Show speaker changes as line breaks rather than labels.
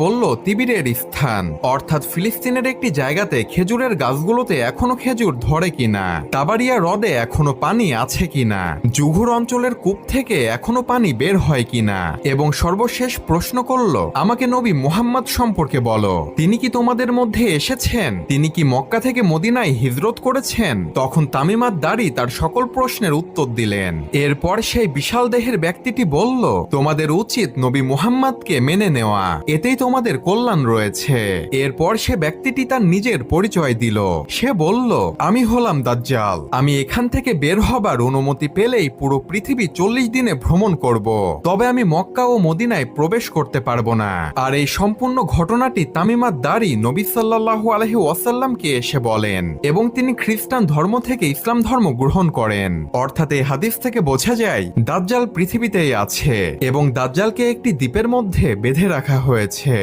বলল তিবিরের স্থান অর্থাৎ ফিলিস্তিনের একটি জায়গাতে খেজুরের গাছগুলোতে এখনো খেজুর ধরে কিনা, তাবারিয়া হ্রদে এখনো পানি আছে কিনা, জুহুর অঞ্চলের কূপ থেকে এখনো পানি বের হয় কিনা, এবং সর্বশেষ প্রশ্ন করল, আমাকে নবী মুহাম্মদ সম্পর্কে বলো, তিনি কি তোমাদের মধ্যে এসেছেন, তিনি কি মক্কা থেকে মদিনায় হিজরত করেছেন? তখন তামিমাত দাড়ি তার সকল প্রশ্নের উত্তর দিলেন। এরপর সেই বিশাল দেহের ব্যক্তিটি বলল, তোমাদের উচিত নবী মুহাম্মদকে মেনে নেওয়া, এতেই তোমাদের কল্যাণ রয়েছে। এরপর সে ব্যক্তিটি তার নিজের পরিচয় দিল। সে বলল, আমি হলাম দাজ্জাল, আমি এখান থেকে বের হবার অনুমতি পেলেই পুরো পৃথিবী 40 দিনে ভ্রমণ করব, তবে আমি মক্কা ও মদিনায় প্রবেশ করতে পারবো না। আর এই সম্পূর্ণ ঘটনাটি তামিমাত দাড়ি নবী সাল্লাল্লাহু আলাইহি ওয়াসাল্লামকে এসে বলেন এবং তিনি খ্রিস্টান ধর্ম থেকে ইসলাম ধর্ম গ্রহণ করেন। অর্থাৎ এই হাদিস থেকে বোঝা যায় দাজ্জাল পৃথিবীতেই আছে এবং দাজ্জালকে একটি দ্বীপের মধ্যে বেঁধে রাখা হয়েছে।